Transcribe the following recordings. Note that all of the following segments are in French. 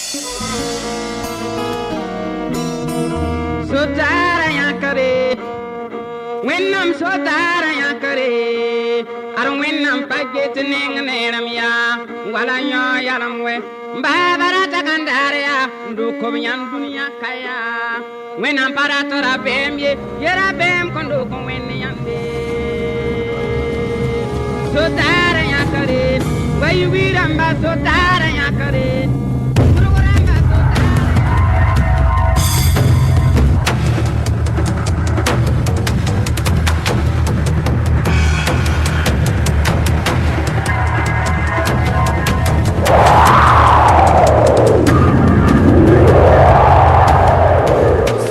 Sotara yankare, winnam sotara yankare, ar winnam paget ning neram ya, wala nyo yaram we, babara takandare ya, nduko nyan dunia kaya, winnam paratora bem ye, yera bem kondo kon winni yande. Sotara yankare, wayu wiramba sotara yankare.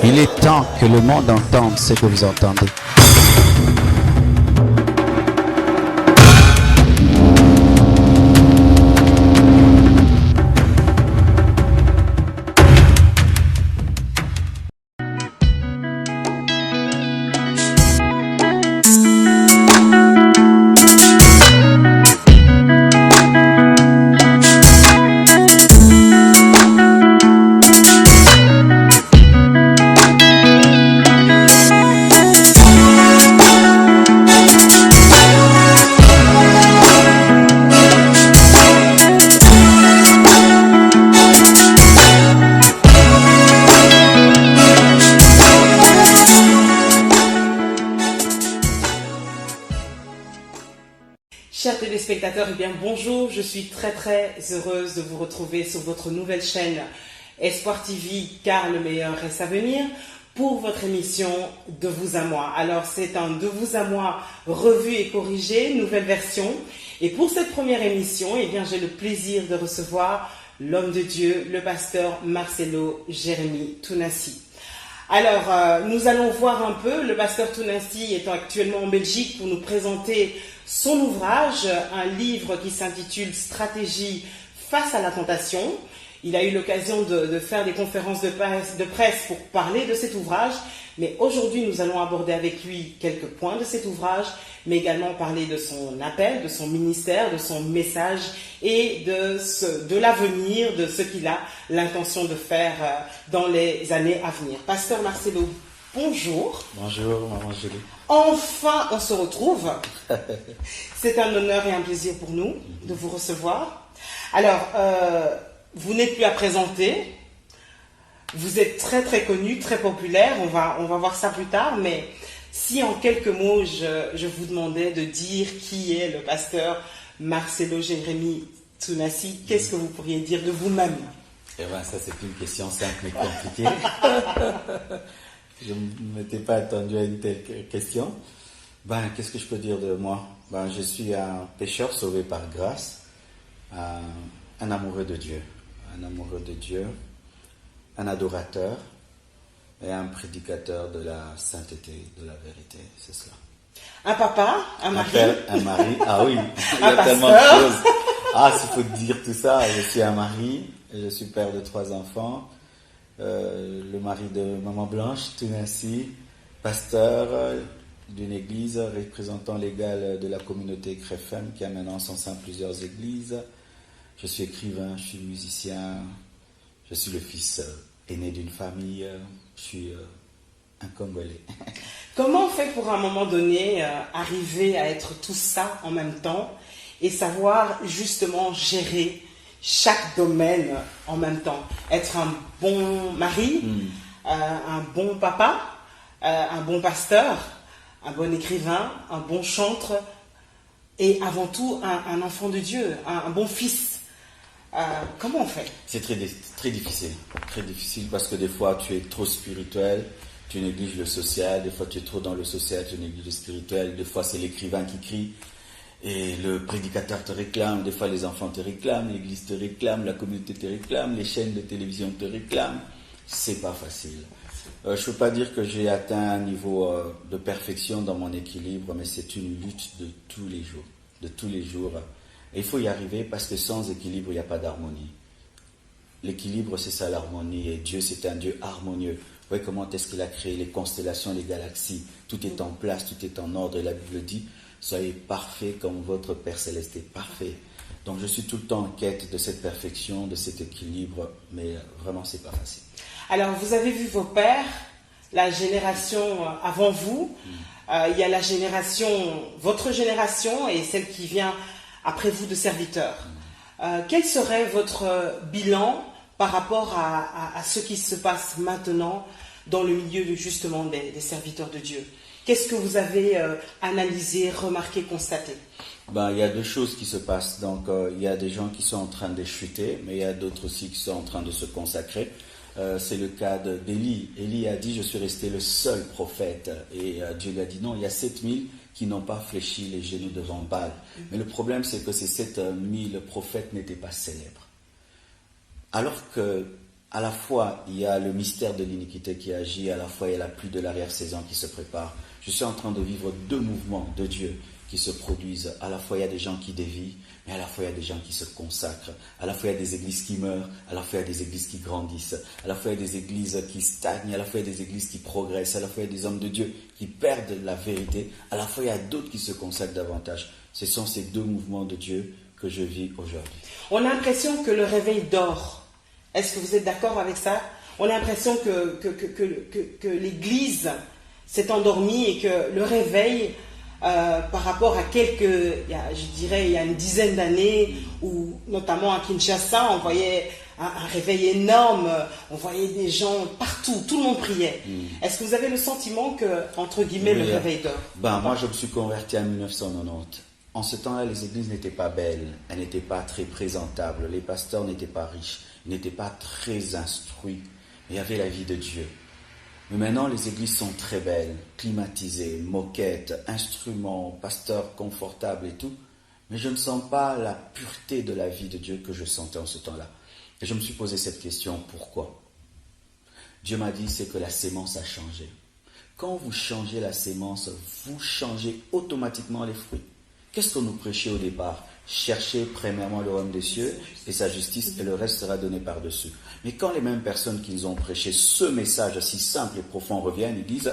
Il est temps que le monde entende ce que vous entendez. Chers téléspectateurs, eh bien bonjour, je suis très heureuse de vous retrouver sur votre nouvelle chaîne Espoir TV, car le meilleur reste à venir, pour votre émission De vous à moi. Alors c'est un De vous à moi revu et corrigé, nouvelle version. Et pour cette première émission, eh bien j'ai le plaisir de recevoir l'homme de Dieu, le pasteur Marcelo Jérémy Tounassi. Alors, nous allons voir un peu, le pasteur Tounassi étant actuellement en Belgique pour nous présenter son ouvrage, un livre qui s'intitule Stratégie face à la tentation. Il a eu l'occasion de faire des conférences de presse pour parler de cet ouvrage, mais aujourd'hui nous allons aborder avec lui quelques points de cet ouvrage, mais également parler de son appel, de son ministère, de son message et de l'avenir, de ce qu'il a l'intention de faire dans les années à venir. Pasteur Marcelo, bonjour. Bonjour, maman Julie. Enfin, on se retrouve. C'est un honneur et un plaisir pour nous de vous recevoir. Alors, vous n'êtes plus à présenter. Vous êtes très connu, très populaire. On va voir ça plus tard. Mais si en quelques mots, je vous demandais de dire qui est le pasteur Marcelo Jérémy Tounassi, qu'est-ce que vous pourriez dire de vous-même? Eh bien, ça c'est une question simple mais compliquée. Je ne m'étais pas attendu à une telle question. Qu'est-ce que je peux dire de moi? Je suis un pécheur sauvé par grâce, un amoureux de Dieu, un adorateur et un prédicateur de la sainteté, de la vérité, c'est cela. Un papa, un mari, un mari, ah oui, il y un a tellement de pasteur. choses. Ah, s'il faut dire tout ça, je suis un mari, je suis père de 3 enfants. Le mari de Maman Blanche, Tounassi, pasteur d'une église, représentant légal de la communauté Créfem, qui a maintenant en son sein plusieurs églises. Je suis écrivain, je suis musicien, je suis le fils aîné d'une famille, je suis un Congolais. Comment on fait pour à un moment donné arriver à être tout ça en même temps et savoir justement gérer chaque domaine en même temps? Être un bon mari, un bon papa, un bon pasteur, un bon écrivain, un bon chantre et avant tout un enfant de Dieu, un bon fils. Comment on fait? C'est très difficile parce que des fois tu es trop spirituel, tu négliges le social, des fois tu es trop dans le social, tu négliges le spirituel, des fois c'est l'écrivain qui crie et le prédicateur te réclame, des fois les enfants te réclament, l'église te réclame, la communauté te réclame, les chaînes de télévision te réclament. C'est pas facile. Je ne peux pas dire que j'ai atteint un niveau de perfection dans mon équilibre, mais c'est une lutte de tous les jours. Et il faut y arriver parce que sans équilibre, il n'y a pas d'harmonie. L'équilibre, c'est ça l'harmonie. Et Dieu, c'est un Dieu harmonieux. Vous voyez comment est-ce qu'il a créé les constellations, les galaxies. Tout est en place, tout est en ordre. Et la Bible dit, soyez parfaits comme votre Père Céleste est parfait. Donc je suis tout le temps en quête de cette perfection, de cet équilibre, mais vraiment c'est pas facile. Alors, vous avez vu vos pères, la génération avant vous, il y a la génération, votre génération et celle qui vient après vous de serviteurs. Quel serait votre bilan par rapport à ce qui se passe maintenant dans le milieu justement des serviteurs de Dieu? Qu'est-ce que vous avez analysé, remarqué, constaté? Il y a deux choses qui se passent. Donc, il y a des gens qui sont en train de chuter, mais il y a d'autres aussi qui sont en train de se consacrer. C'est le cas d'Élie. Élie a dit, je suis resté le seul prophète. Et Dieu lui a dit, non, il y a 7000 qui n'ont pas fléchi les genoux devant Baal. Mais le problème, c'est que ces 7000 prophètes n'étaient pas célèbres. Alors que, à la fois, il y a le mystère de l'iniquité qui agit, à la fois, il y a la pluie de l'arrière-saison qui se prépare. Je suis en train de vivre deux mouvements de Dieu qui se produisent. À la fois, il y a des gens qui dévient, mais à la fois, il y a des gens qui se consacrent. À la fois, il y a des églises qui meurent, à la fois, il y a des églises qui grandissent. À la fois, il y a des églises qui stagnent, à la fois, il y a des églises qui progressent. À la fois, il y a des hommes de Dieu qui perdent la vérité. À la fois, il y a d'autres qui se consacrent davantage. Ce sont ces deux mouvements de Dieu que je vis aujourd'hui. On a l'impression que le réveil dort. Est-ce que vous êtes d'accord avec ça? On a l'impression que l'Église s'est endormie et que le réveil, par rapport à il y a une dizaine d'années, où notamment à Kinshasa, on voyait un réveil énorme, on voyait des gens partout, tout le monde priait. Est-ce que vous avez le sentiment que, entre guillemets, le réveil dort? Moi, je me suis converti en 1990. En ce temps-là, les églises n'étaient pas belles, elles n'étaient pas très présentables, les pasteurs n'étaient pas riches, ils n'étaient pas très instruits, mais il y avait la vie de Dieu. Mais maintenant, les églises sont très belles, climatisées, moquettes, instruments, pasteurs confortables et tout, mais je ne sens pas la pureté de la vie de Dieu que je sentais en ce temps-là. Et je me suis posé cette question, pourquoi? Dieu m'a dit, c'est que la sémence a changé. Quand vous changez la sémence, vous changez automatiquement les fruits. Qu'est-ce qu'on nous prêchait au départ? Cherchez premièrement le royaume des cieux et sa justice et le reste sera donné par-dessus. Mais quand les mêmes personnes qui nous ont prêché ce message si simple et profond reviennent, ils disent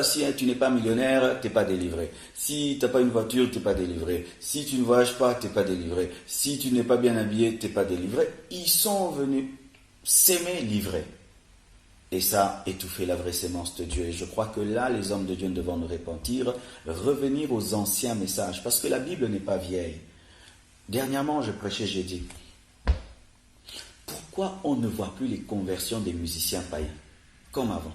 si tu n'es pas millionnaire, tu n'es pas délivré. Si tu n'as pas une voiture, tu n'es pas délivré. Si tu ne voyages pas, tu n'es pas délivré. Si tu n'es pas bien habillé, tu n'es pas délivré. Ils sont venus s'aimer livrer. Et ça étouffait la vraie sémence de Dieu. Et je crois que là, les hommes de Dieu devront nous repentir, revenir aux anciens messages. Parce que la Bible n'est pas vieille. Dernièrement, je prêchais, j'ai dit, pourquoi on ne voit plus les conversions des musiciens païens, comme avant?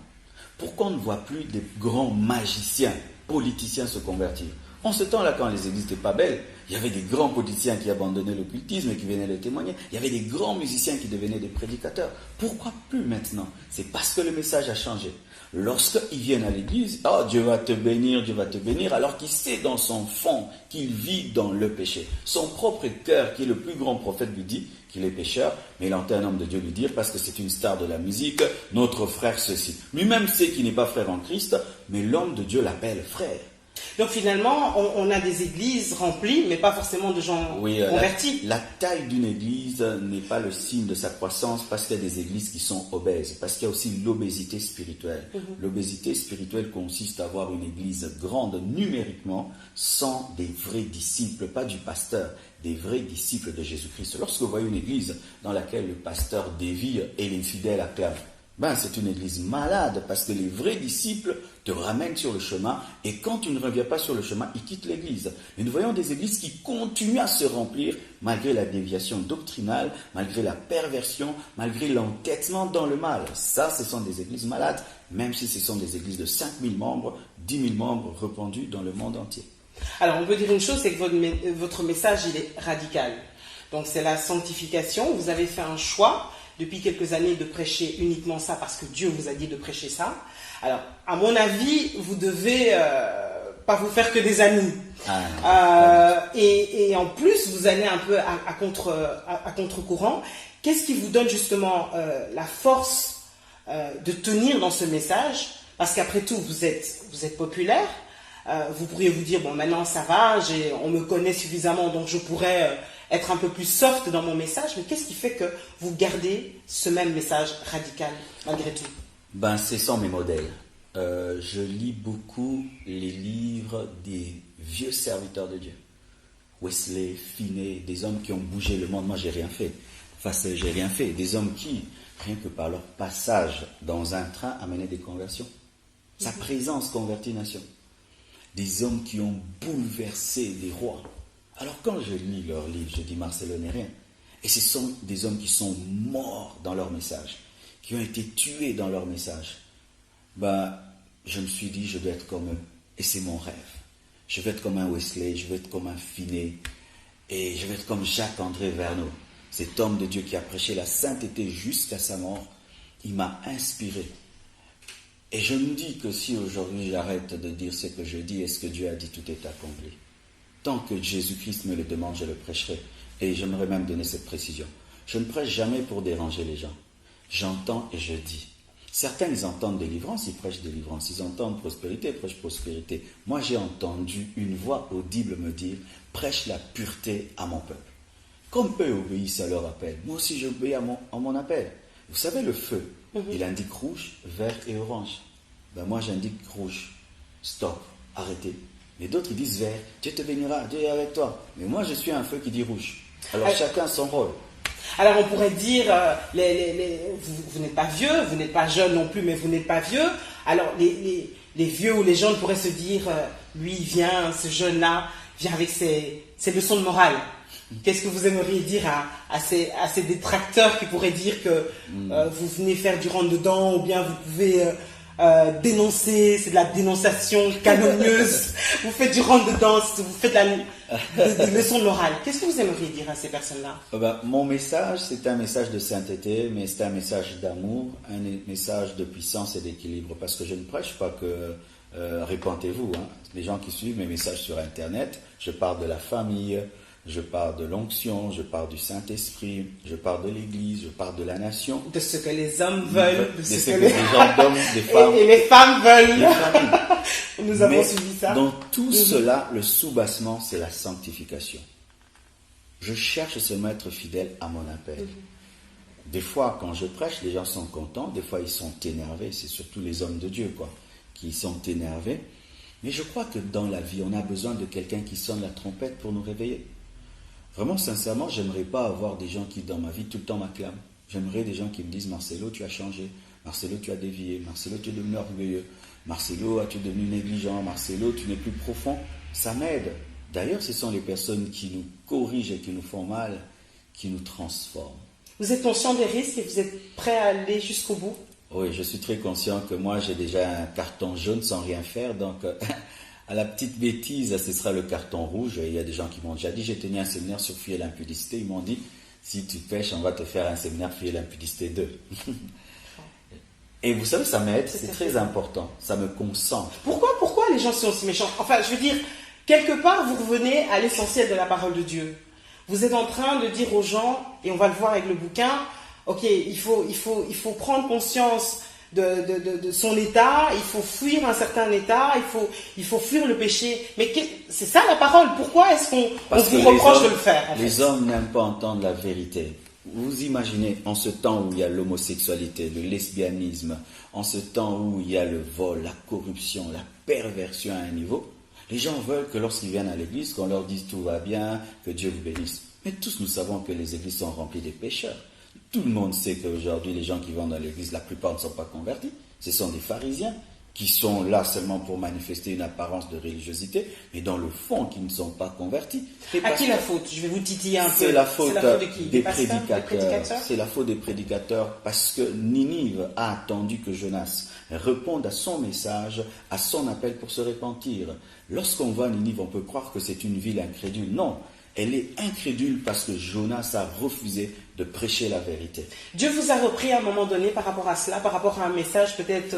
Pourquoi on ne voit plus des grands magiciens, politiciens se convertir? En ce temps-là, quand les églises n'étaient pas belles, il y avait des grands politiciens qui abandonnaient l'occultisme et qui venaient le témoigner. Il y avait des grands musiciens qui devenaient des prédicateurs. Pourquoi plus maintenant? C'est parce que le message a changé. Lorsqu'ils viennent à l'église, Dieu va te bénir, alors qu'il sait dans son fond qu'il vit dans le péché. Son propre cœur, qui est le plus grand prophète, lui dit qu'il est pécheur, mais il entend un homme de Dieu lui dire, parce que c'est une star de la musique, notre frère ceci. Lui-même sait qu'il n'est pas frère en Christ, mais l'homme de Dieu l'appelle frère. Donc finalement, on a des églises remplies, mais pas forcément de gens convertis. La taille d'une église n'est pas le signe de sa croissance parce qu'il y a des églises qui sont obèses, parce qu'il y a aussi l'obésité spirituelle. L'obésité spirituelle consiste à avoir une église grande numériquement sans des vrais disciples, pas du pasteur, des vrais disciples de Jésus-Christ. Lorsque vous voyez une église dans laquelle le pasteur dévie et les fidèles acclament, c'est une église malade parce que les vrais disciples te ramènent sur le chemin et quand tu ne reviens pas sur le chemin, ils quittent l'église. Mais nous voyons des églises qui continuent à se remplir malgré la déviation doctrinale, malgré la perversion, malgré l'entêtement dans le mal. Ça, ce sont des églises malades, même si ce sont des églises de 5000 membres, 10 000 membres répandus dans le monde entier. Alors, on peut dire une chose, c'est que votre message, il est radical. Donc, c'est la sanctification. Vous avez fait un choix depuis quelques années de prêcher uniquement ça parce que Dieu vous a dit de prêcher ça. Alors, à mon avis, vous devez pas vous faire que des amis. Et en plus, vous allez un peu à contre-courant. Qu'est-ce qui vous donne justement la force de tenir dans ce message? Parce qu'après tout, vous êtes populaire. Vous pourriez vous dire, bon, maintenant ça va, on me connaît suffisamment, donc je pourrais être un peu plus soft dans mon message. Mais qu'est-ce qui fait que vous gardez ce même message radical, malgré tout? Ce sont mes modèles. Je lis beaucoup les livres des vieux serviteurs de Dieu, Wesley, Finney, des hommes qui ont bougé le monde. Moi, j'ai rien fait. J'ai rien fait. Des hommes qui, rien que par leur passage dans un train, amenaient des conversions. Sa présence convertit une nation. Des hommes qui ont bouleversé des rois. Alors quand je lis leurs livres, je dis Marcelo n'est rien. Et ce sont des hommes qui sont morts dans leur message, qui ont été tués dans leur message. Je me suis dit, je dois être comme eux. Et c'est mon rêve. Je veux être comme un Wesley, je veux être comme un Finney. Et je veux être comme Jacques-André Verneau. Cet homme de Dieu qui a prêché la sainteté jusqu'à sa mort. Il m'a inspiré. Et je me dis que si aujourd'hui j'arrête de dire ce que je dis, et ce que Dieu a dit, tout est accompli. Tant que Jésus-Christ me le demande, je le prêcherai. Et j'aimerais même donner cette précision. Je ne prêche jamais pour déranger les gens. J'entends et je dis. Certains, ils entendent délivrance, ils prêchent délivrance. Ils entendent prospérité, ils prêchent prospérité. Moi, j'ai entendu une voix audible me dire, prêche la pureté à mon peuple. Comme eux obéissent à leur appel, moi aussi j'obéis à mon appel. Vous savez, le feu, il indique rouge, vert et orange. Moi, j'indique rouge, stop, arrêtez. Mais d'autres, ils disent vert, Dieu te bénira, Dieu est avec toi. Mais moi, je suis un feu qui dit rouge. Alors, chacun son rôle. Alors, on pourrait dire, vous n'êtes pas vieux, vous n'êtes pas jeune non plus, mais vous n'êtes pas vieux. Alors, les vieux ou les jeunes pourraient se dire, lui, il vient, ce jeune-là, vient avec ses leçons de morale. Qu'est-ce que vous aimeriez dire à ces détracteurs qui pourraient dire que vous venez faire du rentre-dedans, ou bien vous pouvez dénoncer, c'est de la dénonciation calomnieuse, vous faites du rentre-dedans, vous faites des leçons de morale. Qu'est-ce que vous aimeriez dire à ces personnes-là? Mon message, c'est un message de sainteté, mais c'est un message d'amour, un message de puissance et d'équilibre, parce que je ne prêche pas que répentez-vous. Les gens qui suivent mes messages sur Internet, je parle de la famille, je parle de l'onction, je parle du Saint-Esprit, je parle de l'Église, je parle de la nation. De ce que les hommes veulent, de ce que les gens d'hommes, des femmes. Et les femmes veulent. Nous avons suivi ça. Dans tout cela, le soubassement, c'est la sanctification. Je cherche ce maître fidèle à mon appel. Des fois, quand je prêche, les gens sont contents, des fois ils sont énervés, c'est surtout les hommes de Dieu, qui sont énervés. Mais je crois que dans la vie, on a besoin de quelqu'un qui sonne la trompette pour nous réveiller. Vraiment, sincèrement, j'aimerais pas avoir des gens qui, dans ma vie, tout le temps m'acclament. J'aimerais des gens qui me disent, Marcelo, tu as changé. Marcelo, tu as dévié. Marcelo, tu es devenu orgueilleux. Marcelo, tu es devenu négligent. Marcelo, tu n'es plus profond. Ça m'aide. D'ailleurs, ce sont les personnes qui nous corrigent et qui nous font mal, qui nous transforment. Vous êtes conscient des risques et vous êtes prêt à aller jusqu'au bout? Oui, je suis très conscient que moi, j'ai déjà un carton jaune sans rien faire, donc... À la petite bêtise, ce sera le carton rouge. Il y a des gens qui m'ont déjà dit, j'ai tenu un séminaire sur fuir l'impudicité. Ils m'ont dit, si tu pêches, on va te faire un séminaire fuir l'impudicité 2. Et vous savez, ça m'aide, c'est très important. Ça me concentre. Pourquoi les gens sont aussi méchants? Enfin, je veux dire, quelque part, vous revenez à l'essentiel de la parole de Dieu. Vous êtes en train de dire aux gens, et on va le voir avec le bouquin, ok, il faut prendre conscience de son état, il faut fuir un certain état, il faut fuir le péché. Mais c'est ça la parole. Pourquoi est-ce qu'on vous reproche de le faire? Les hommes n'aiment pas entendre la vérité. Vous imaginez, en ce temps où il y a l'homosexualité, le lesbianisme, en ce temps où il y a le vol, la corruption, la perversion à un niveau, les gens veulent que lorsqu'ils viennent à l'église, qu'on leur dise tout va bien, que Dieu vous bénisse. Mais tous nous savons que les églises sont remplies de pécheurs. Tout le monde sait qu'aujourd'hui, les gens qui vont dans l'église, la plupart ne sont pas convertis. Ce sont des pharisiens qui sont là seulement pour manifester une apparence de religiosité, mais dans le fond, qui ne sont pas convertis. À qui la faute? Je vais vous titiller un peu. C'est la faute de qui? des prédicateurs. C'est la faute des prédicateurs parce que Ninive a attendu que Jonas réponde à son message, à son appel pour se repentir. Lorsqu'on voit Ninive, on peut croire que c'est une ville incrédule. Non. Elle est incrédule parce que Jonas a refusé de prêcher la vérité. Dieu vous a repris à un moment donné par rapport à cela, par rapport à un message, peut-être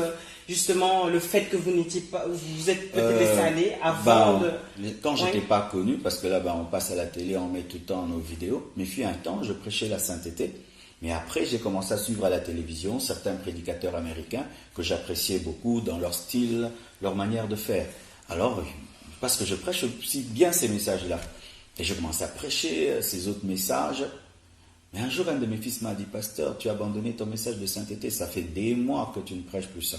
justement le fait que vous n'étiez pas, vous êtes peut-être laissé aller avant Quand j'étais pas connu, parce que là on passe à la télé, on met tout le temps nos vidéos, mais fut un temps, je prêchais la sainteté. Mais après, j'ai commencé à suivre à la télévision certains prédicateurs américains que j'appréciais beaucoup dans leur style, leur manière de faire. Alors, parce que je prêche aussi bien ces messages-là. Et je commence à prêcher ces autres messages. Mais un jour, un de mes fils m'a dit, pasteur, tu as abandonné ton message de sainteté. Ça fait des mois que tu ne prêches plus ça.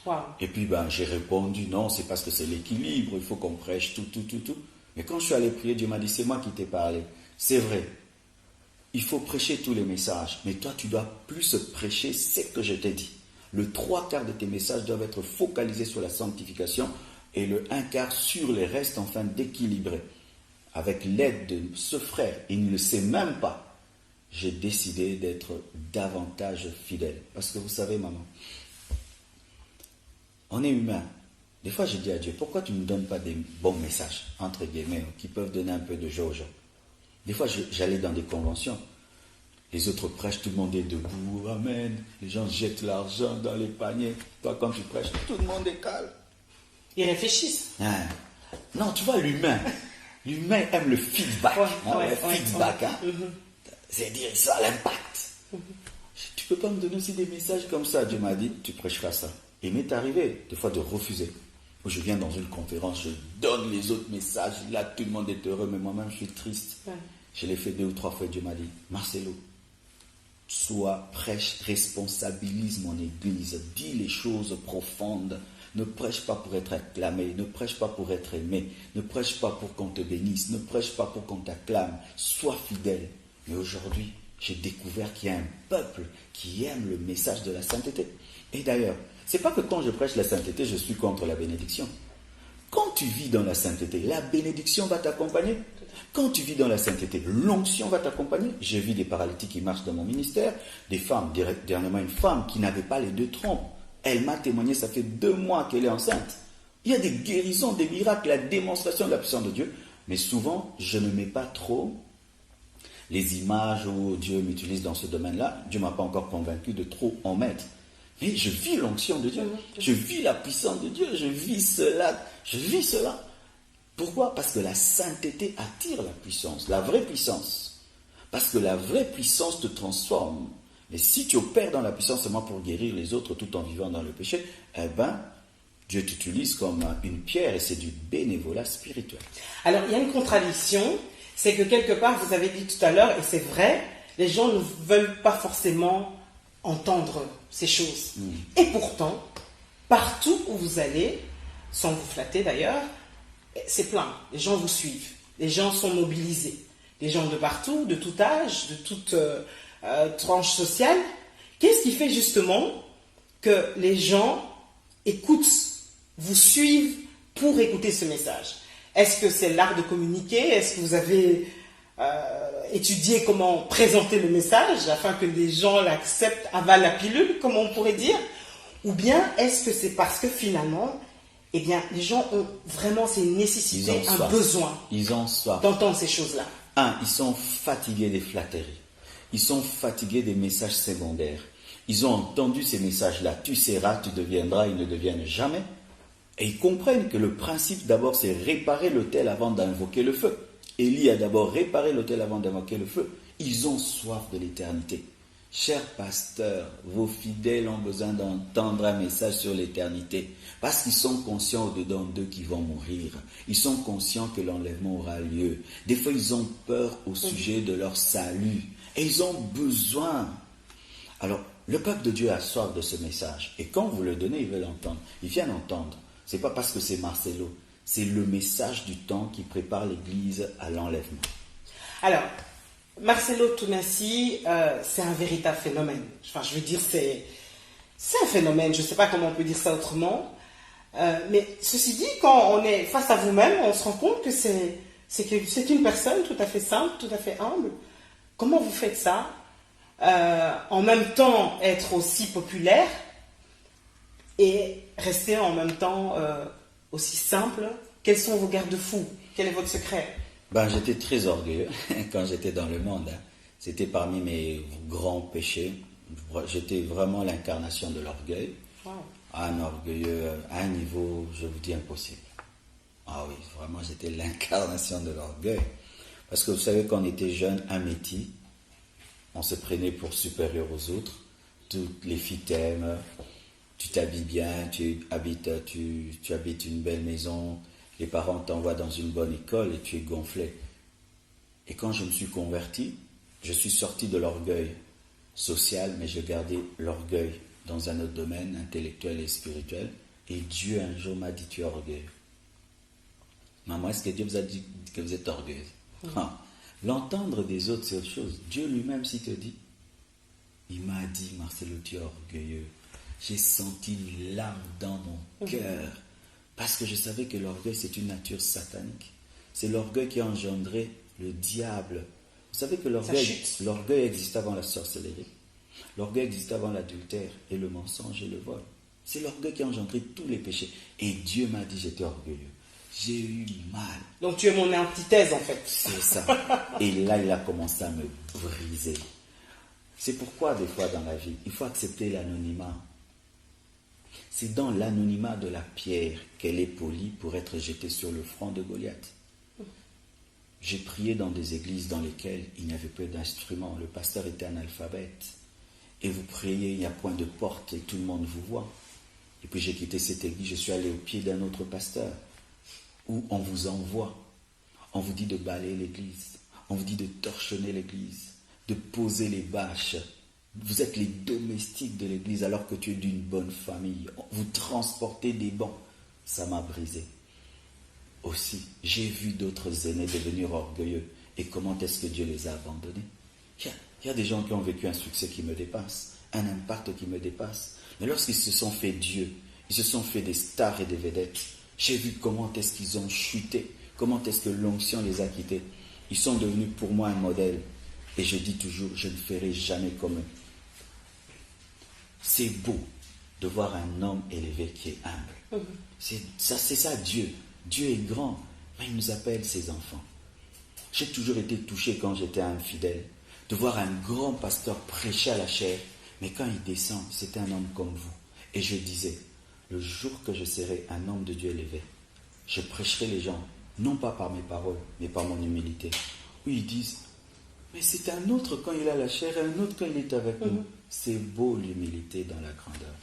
Wow. Et puis, j'ai répondu, non, c'est parce que c'est l'équilibre. Il faut qu'on prêche tout. Mais quand je suis allé prier, Dieu m'a dit, c'est moi qui t'ai parlé. C'est vrai. Il faut prêcher tous les messages. Mais toi, tu dois plus prêcher ce que je t'ai dit. Le 3/4 de tes messages doivent être focalisés sur la sanctification et le 1/4 sur les restes, afin d'équilibrer. Avec l'aide de ce frère, il ne le sait même pas, j'ai décidé d'être davantage fidèle. Parce que vous savez, maman, on est humain. Des fois, je dis à Dieu, pourquoi tu ne me donnes pas des bons messages, entre guillemets, qui peuvent donner un peu de joie aux gens. Des fois, j'allais dans des conventions. Les autres prêchent, tout le monde est debout, amen. Les gens jettent l'argent dans les paniers. Toi, quand tu prêches, tout le monde est calme. Ils réfléchissent. Hein? Non, tu vois, l'humain. L'humain aime le feedback. Le feedback. Hein? C'est-à-dire, ça a l'impact. Tu peux pas me donner aussi des messages comme ça. Dieu m'a dit, tu prêcheras ça. Et il m'est arrivé, des fois, de refuser. Je viens dans une conférence, je donne les autres messages. Là, tout le monde est heureux, mais moi-même, je suis triste. Ouais. Je l'ai fait 2 ou 3 fois. Dieu m'a dit, Marcelo, prêche, responsabilise mon église. Dis les choses profondes. Ne prêche pas pour être acclamé, ne prêche pas pour être aimé, ne prêche pas pour qu'on te bénisse, ne prêche pas pour qu'on t'acclame. Sois fidèle. Mais aujourd'hui, j'ai découvert qu'il y a un peuple qui aime le message de la sainteté. Et d'ailleurs, c'est pas que quand je prêche la sainteté, je suis contre la bénédiction. Quand tu vis dans la sainteté, la bénédiction va t'accompagner. Quand tu vis dans la sainteté, l'onction va t'accompagner. J'ai vu des paralytiques qui marchent dans mon ministère, des femmes, dernièrement une femme qui n'avait pas les 2 trompes. Elle m'a témoigné, ça fait 2 mois qu'elle est enceinte. Il y a des guérisons, des miracles, la démonstration de la puissance de Dieu. Mais souvent, je ne mets pas trop les images où Dieu m'utilise dans ce domaine-là. Dieu ne m'a pas encore convaincu de trop en mettre. Mais je vis l'onction de Dieu. Je vis la puissance de Dieu. Je vis cela. Je vis cela. Pourquoi? Parce que la sainteté attire la puissance, la vraie puissance. Parce que la vraie puissance te transforme. Mais si tu opères dans la puissance seulement pour guérir les autres tout en vivant dans le péché, eh bien, Dieu t'utilise comme une pierre et c'est du bénévolat spirituel. Alors, il y a une contradiction, c'est que quelque part, vous avez dit tout à l'heure, et c'est vrai, les gens ne veulent pas forcément entendre ces choses. Et pourtant, partout où vous allez, sans vous flatter d'ailleurs, c'est plein. Les gens vous suivent. Les gens sont mobilisés. Les gens de partout, de tout âge, de toute tranche sociale. Qu'est-ce qui fait justement que les gens écoutent, vous suivent pour écouter ce message? Est-ce que c'est l'art de communiquer? Est-ce que vous avez étudié comment présenter le message afin que les gens l'acceptent, avalent la pilule, comme on pourrait dire? Ou bien est-ce que c'est parce que finalement, eh bien, les gens ont vraiment ces nécessités, un besoin d'entendre ces choses-là? Ils sont fatigués des flatteries. Ils sont fatigués des messages secondaires. Ils ont entendu ces messages-là. Tu seras, tu deviendras, ils ne deviennent jamais. Et ils comprennent que le principe d'abord, c'est réparer l'autel avant d'invoquer le feu. Élie a d'abord réparé l'autel avant d'invoquer le feu. Ils ont soif de l'éternité. Chers pasteurs, vos fidèles ont besoin d'entendre un message sur l'éternité. Parce qu'ils sont conscients au-dedans d'eux qu'ils vont mourir. Ils sont conscients que l'enlèvement aura lieu. Des fois, ils ont peur au sujet de leur salut. Et ils ont besoin. Alors, le peuple de Dieu a soif de ce message. Et quand vous le donnez, ils veulent entendre. Ils viennent entendre. Ce n'est pas parce que c'est Marcelo. C'est le message du temps qui prépare l'Église à l'enlèvement. Alors, Marcelo Tounassi, c'est un véritable phénomène. Enfin, je veux dire, c'est un phénomène. Je ne sais pas comment on peut dire ça autrement. Mais ceci dit, quand on est face à vous-même, on se rend compte que c'est une personne tout à fait simple, tout à fait humble. Comment vous faites ça? En même temps, être aussi populaire et rester en même temps aussi simple. Quels sont vos garde-fous? Quel est votre secret? J'étais très orgueilleux quand j'étais dans le monde. C'était parmi mes grands péchés. J'étais vraiment l'incarnation de l'orgueil. Wow. Un orgueilleux à un niveau, je vous dis, impossible. Ah oui, vraiment, j'étais l'incarnation de l'orgueil. Parce que vous savez, quand on était jeune, un métis, on se prenait pour supérieur aux autres. Toutes les filles t'aiment, tu t'habilles bien, tu habites une belle maison, les parents t'envoient dans une bonne école et tu es gonflé. Et quand je me suis converti, je suis sorti de l'orgueil social, mais je gardais l'orgueil dans un autre domaine, intellectuel et spirituel. Et Dieu un jour m'a dit, tu es orgueilleux. Maman, est-ce que Dieu vous a dit que vous êtes orgueilleuse? Ah, l'entendre des autres, c'est autre chose. Dieu lui-même, s'il te dit, il m'a dit, Marcelo, tu es orgueilleux. J'ai senti une larme dans mon cœur. Parce que je savais que l'orgueil, c'est une nature satanique. C'est l'orgueil qui a engendré le diable. Vous savez que l'orgueil existe avant la sorcellerie. L'orgueil existe avant l'adultère et le mensonge et le vol. C'est l'orgueil qui a engendré tous les péchés. Et Dieu m'a dit, j'étais orgueilleux. J'ai eu mal. Donc tu es mon antithèse en fait. C'est ça. Et là, il a commencé à me briser. C'est pourquoi des fois dans la vie, il faut accepter l'anonymat. C'est dans l'anonymat de la pierre qu'elle est polie pour être jetée sur le front de Goliath. J'ai prié dans des églises dans lesquelles il n'y avait pas d'instruments. Le pasteur était analphabète. Et vous priez, il n'y a point de porte et tout le monde vous voit. Et puis j'ai quitté cette église, je suis allé au pied d'un autre pasteur où on vous envoie. On vous dit de balayer l'église. On vous dit de torchonner l'église, de poser les bâches. Vous êtes les domestiques de l'église alors que tu es d'une bonne famille. Vous transportez des bancs. Ça m'a brisé. Aussi, j'ai vu d'autres aînés devenir orgueilleux. Et comment est-ce que Dieu les a abandonnés? Il y a des gens qui ont vécu un succès qui me dépasse, un impact qui me dépasse. Mais lorsqu'ils se sont fait Dieu, ils se sont fait des stars et des vedettes, j'ai vu comment est-ce qu'ils ont chuté, comment est-ce que l'onction les a quittés. Ils sont devenus pour moi un modèle. Et je dis toujours, je ne ferai jamais comme eux. C'est beau de voir un homme élevé qui est humble. C'est ça Dieu. Dieu est grand, mais il nous appelle ses enfants. J'ai toujours été touché quand j'étais infidèle, de voir un grand pasteur prêcher à la chair, mais quand il descend, c'était un homme comme vous. Et je disais, le jour que je serai un homme de Dieu élevé, je prêcherai les gens, non pas par mes paroles, mais par mon humilité. Où ils disent, mais c'est un autre quand il a la chair et un autre quand il est avec nous. C'est beau l'humilité dans la grandeur.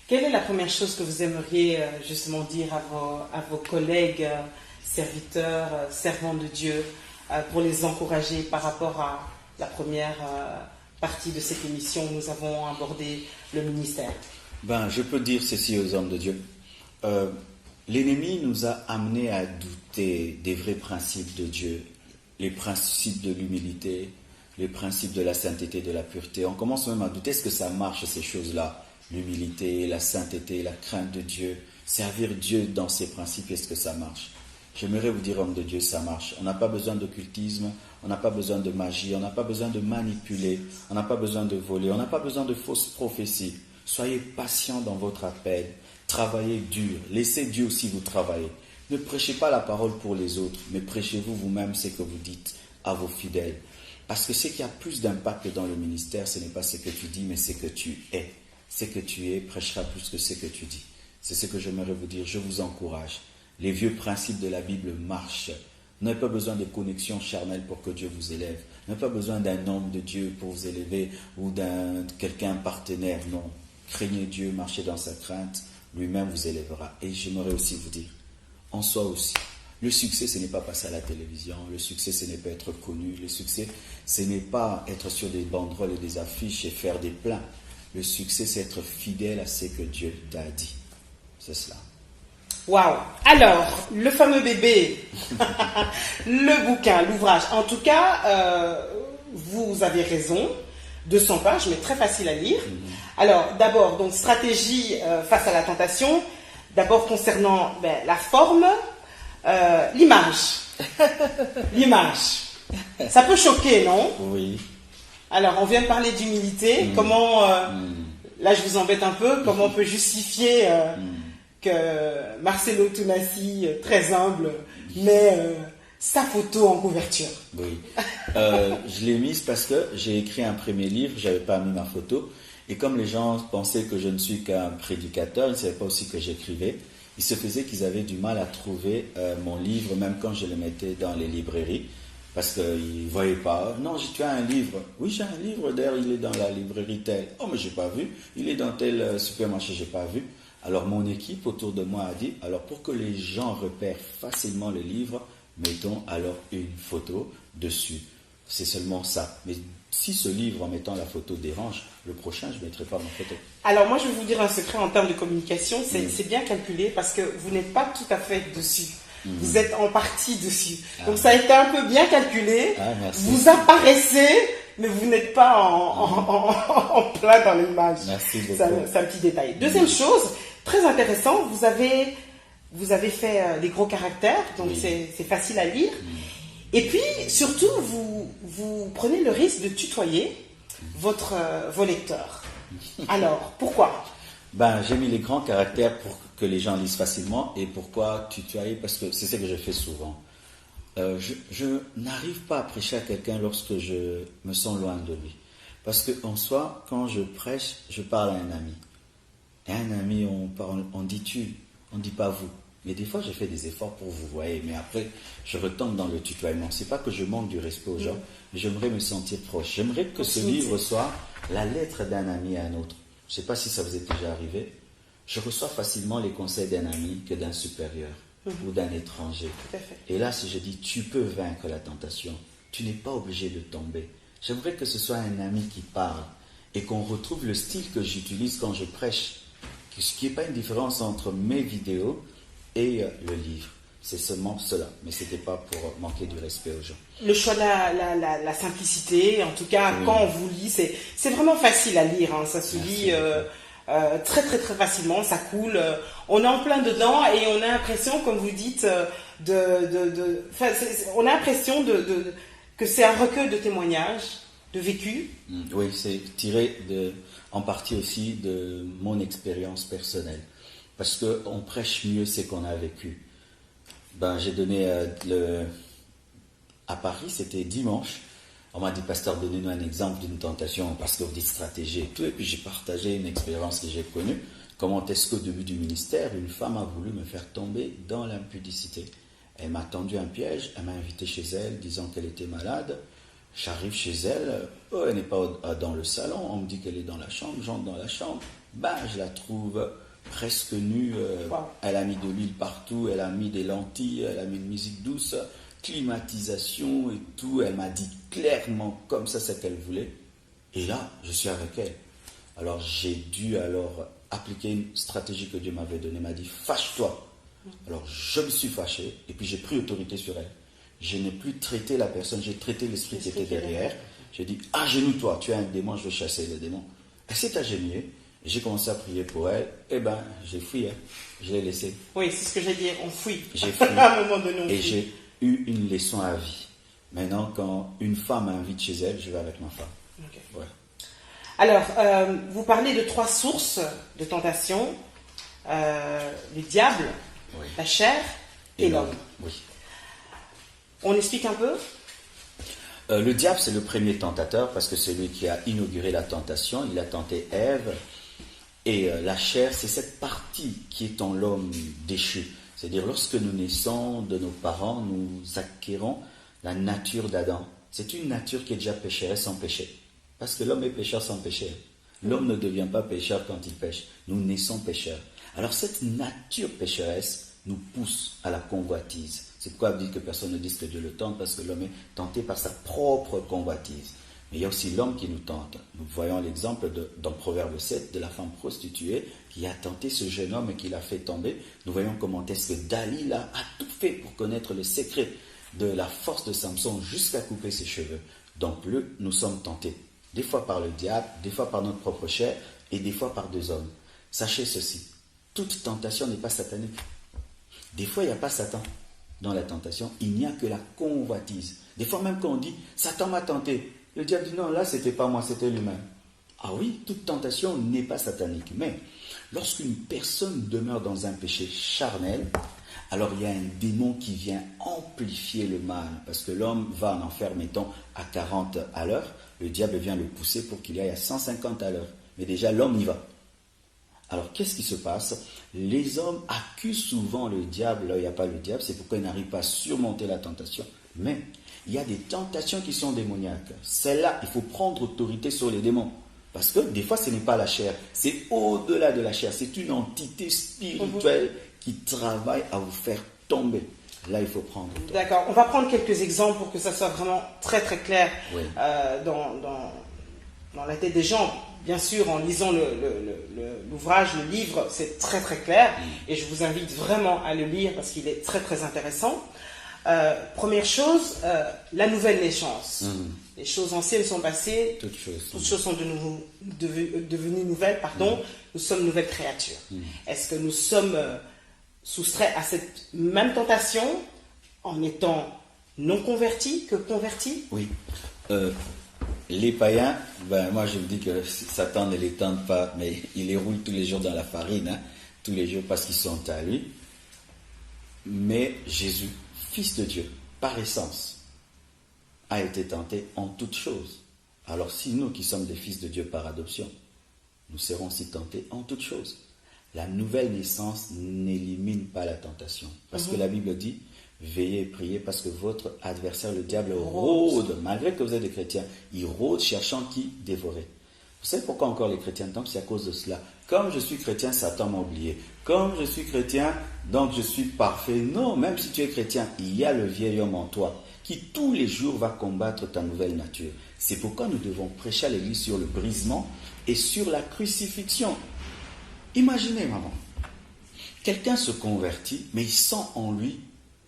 Quelle est la première chose que vous aimeriez justement dire à vos collègues, serviteurs, servants de Dieu, pour les encourager par rapport à la première partie de cette émission où nous avons abordé le ministère? Je peux dire ceci aux hommes de Dieu. L'ennemi nous a amenés à douter des vrais principes de Dieu, les principes de l'humilité, les principes de la sainteté, de la pureté. On commence même à douter, est-ce que ça marche ces choses-là? L'humilité, la sainteté, la crainte de Dieu, servir Dieu dans ses principes, est-ce que ça marche? J'aimerais vous dire, homme de Dieu, ça marche. On n'a pas besoin d'occultisme, on n'a pas besoin de magie, on n'a pas besoin de manipuler, on n'a pas besoin de voler, on n'a pas besoin de fausses prophéties. Soyez patient dans votre appel, travaillez dur, laissez Dieu aussi vous travailler. Ne prêchez pas la parole pour les autres, mais prêchez-vous vous-même ce que vous dites à vos fidèles. Parce que ce qui a plus d'impact dans le ministère, ce n'est pas ce que tu dis, mais ce que tu es. Ce que tu es prêchera plus que ce que tu dis. C'est ce que j'aimerais vous dire. Je vous encourage. Les vieux principes de la Bible marchent. Vous n'avez pas besoin de connexion charnelle pour que Dieu vous élève. Vous n'avez pas besoin d'un homme de Dieu pour vous élever ou d'un quelqu'un partenaire. Non. Craignez Dieu, marchez dans sa crainte. Lui-même vous élèvera. Et j'aimerais aussi vous dire, en soi aussi, le succès, ce n'est pas passer à la télévision. Le succès, ce n'est pas être connu. Le succès, ce n'est pas être sur des banderoles et des affiches et faire des plans. Le succès, c'est être fidèle à ce que Dieu t'a dit. C'est cela. Waouh! Alors, le fameux bébé, le bouquin, l'ouvrage. En tout cas, vous avez raison. 200 pages, mais très facile à lire. Alors, d'abord, donc stratégie face à la tentation. D'abord concernant la forme, l'image. L'image. Ça peut choquer, non? Oui. Alors, on vient de parler d'humilité. Comment, là je vous embête un peu, comment on peut justifier que Marcelo Tounassi, très humble, met sa photo en couverture? Oui. Je l'ai mise parce que j'ai écrit un premier livre, je n'avais pas mis ma photo. Et comme les gens pensaient que je ne suis qu'un prédicateur, ils ne savaient pas aussi que j'écrivais. Il se faisait qu'ils avaient du mal à trouver mon livre, même quand je le mettais dans les librairies. Parce qu'ils ne voyaient pas. Non, tu as un livre. Oui, j'ai un livre. D'ailleurs, il est dans la librairie telle. Oh, mais je n'ai pas vu. Il est dans tel supermarché, je n'ai pas vu. Alors, mon équipe autour de moi a dit, alors pour que les gens repèrent facilement le livre, mettons alors une photo dessus. C'est seulement ça. Mais si ce livre, en mettant la photo, dérange, le prochain, je ne mettrai pas ma photo. Alors, moi, je vais vous dire un secret en termes de communication. C'est bien calculé parce que vous n'êtes pas tout à fait dessus. vous êtes en partie dessus. Donc ça a été un peu bien calculé. Merci. Vous apparaissez, mais vous n'êtes pas en plein dans l'image. Merci beaucoup. C'est un petit détail. Deuxième chose, très intéressant, vous avez fait des gros caractères, donc Oui. c'est facile à lire. Et puis, surtout, vous prenez le risque de tutoyer vos lecteurs. Alors, pourquoi? J'ai mis les grands caractères pour que les gens lisent facilement. Et pourquoi tutoyer? Parce que c'est ce que je fais souvent. Je n'arrive pas à prêcher à quelqu'un lorsque je me sens loin de lui. Parce que en soi, quand je prêche, je parle à un ami. Et un ami, on dit tu, on ne dit pas vous. Mais des fois, je fais des efforts pour vous, voyez. Mais après, je retombe dans le tutoiement. C'est pas que je manque du respect aux gens, mais j'aimerais me sentir proche. J'aimerais que ce livre soit la lettre d'un ami à un autre. Je ne sais pas si ça vous est déjà arrivé. Je reçois facilement les conseils d'un ami que d'un supérieur ou d'un étranger. Tout à fait. Et là, si je dis tu peux vaincre la tentation, tu n'es pas obligé de tomber. J'aimerais que ce soit un ami qui parle et qu'on retrouve le style que j'utilise quand je prêche. Ce qui n'est pas une différence entre mes vidéos et le livre. C'est seulement cela. Mais ce n'était pas pour manquer du respect aux gens. Le choix de la simplicité, en tout cas, Oui. quand on vous lit, c'est vraiment facile à lire. Hein. Ça se Merci lit très très très facilement, ça coule. On est en plein dedans et on a l'impression, comme vous dites, on a l'impression que c'est un recueil de témoignages, de vécu. Oui, c'est tiré en partie aussi de mon expérience personnelle. Parce qu'on prêche mieux ce qu'on a vécu. J'ai donné à Paris, c'était dimanche. On m'a dit, pasteur, donnez-nous un exemple d'une tentation, parce que vous dites stratégie et tout. Et puis j'ai partagé une expérience que j'ai connue. Comment est-ce qu'au début du ministère, une femme a voulu me faire tomber dans l'impudicité. Elle m'a tendu un piège, elle m'a invité chez elle, disant qu'elle était malade. J'arrive chez elle, elle n'est pas dans le salon, on me dit qu'elle est dans la chambre, j'entre dans la chambre, je la trouve presque nue, Wow. Elle a mis de l'huile partout, elle a mis des lentilles, elle a mis une musique douce, climatisation et tout, elle m'a dit clairement comme ça ce qu'elle voulait, et là je suis avec elle. Alors j'ai dû appliquer une stratégie que Dieu m'avait donnée, m'a dit fâche-toi. Alors je me suis fâché et puis j'ai pris autorité sur elle. Je n'ai plus traité la personne, j'ai traité l'esprit qui était derrière. J'ai dit, agenouille-toi, tu as un démon, je veux chasser le démon. Elle s'est agenouillée, j'ai commencé à prier pour elle, j'ai fui, je l'ai laissée. Oui, c'est ce que j'allais dire, on fuit. J'ai fui. À un moment donné, on Et fuit. j'ai eu une leçon à vie. Maintenant, quand une femme m'invite chez elle, je vais avec ma femme. Ok. Voilà. Alors, vous parlez de 3 sources de tentation. Le diable, Oui. la chair et l'homme. Oui. On explique un peu? Le diable, c'est le premier tentateur parce que c'est lui qui a inauguré la tentation. Il a tenté Ève. Et la chair, c'est cette partie qui est en l'homme déchu. C'est-à-dire, lorsque nous naissons de nos parents, nous acquérons la nature d'Adam. C'est une nature qui est déjà pécheresse sans péché. Parce que l'homme est pécheur sans péché. L'homme ne devient pas pécheur quand il pêche. Nous naissons pécheurs. Alors, cette nature pécheresse nous pousse à la convoitise. C'est pourquoi il dit que personne ne dise que Dieu le tente, parce que l'homme est tenté par sa propre convoitise. Mais il y a aussi l'homme qui nous tente. Nous voyons l'exemple dans Proverbe 7 de la femme prostituée qui a tenté ce jeune homme et qui l'a fait tomber. Nous voyons comment est-ce que Dalila a tout fait pour connaître le secret de la force de Samson jusqu'à couper ses cheveux. Donc nous sommes tentés, des fois par le diable, des fois par notre propre chair et des fois par 2 hommes. Sachez ceci, toute tentation n'est pas satanique. Des fois, il n'y a pas Satan dans la tentation, il n'y a que la convoitise. Des fois même quand on dit « Satan m'a tenté », le diable dit « Non, là, ce n'était pas moi, c'était lui-même ». Ah oui, toute tentation n'est pas satanique. Mais lorsqu'une personne demeure dans un péché charnel, alors il y a un démon qui vient amplifier le mal. Parce que l'homme va en enfer, mettons, à 40 à l'heure. Le diable vient le pousser pour qu'il aille à 150 à l'heure. Mais déjà, l'homme y va. Alors, qu'est-ce qui se passe? Les hommes accusent souvent le diable. Là où il n'y a pas le diable, c'est pourquoi ils n'arrivent pas à surmonter la tentation. Mais il y a des tentations qui sont démoniaques. Celles-là, il faut prendre autorité sur les démons. Parce que des fois, ce n'est pas la chair. C'est au-delà de la chair. C'est une entité spirituelle qui travaille à vous faire tomber. Là, il faut prendre autorité. D'accord. On va prendre quelques exemples pour que ça soit vraiment très très clair Oui. dans la tête des gens. bien sûr, en lisant l'ouvrage, le livre, c'est très très clair. Et je vous invite vraiment à le lire parce qu'il est très très intéressant. Première chose, la nouvelle naissance. Les choses anciennes sont passées, toutes choses sont devenues nouvelles, pardon. Nous sommes nouvelles créatures. Est-ce que nous sommes soustraits à cette même tentation en étant non convertis que convertis? Oui. Les païens, moi je me dis que Satan ne les tente pas, mais il les roule tous les jours dans la farine, hein, tous les jours parce qu'ils sont à lui. Mais Jésus, Fils de Dieu, par essence, a été tenté en toutes choses. Alors si nous qui sommes des fils de Dieu par adoption, nous serons aussi tentés en toutes choses. La nouvelle naissance n'élimine pas la tentation. Parce que la Bible dit, veillez et priez parce que votre adversaire, le diable, rôde. Malgré que vous êtes des chrétiens, il rôde cherchant qui dévorer. Vous savez pourquoi encore les chrétiens tombent? C'est à cause de cela. Comme je suis chrétien, Satan m'a oublié. Comme je suis chrétien, donc je suis parfait. Non, même si tu es chrétien, il y a le vieil homme en toi qui tous les jours va combattre ta nouvelle nature. C'est pourquoi nous devons prêcher à l'église sur le brisement et sur la crucifixion. Imaginez, maman, quelqu'un se convertit, mais il sent en lui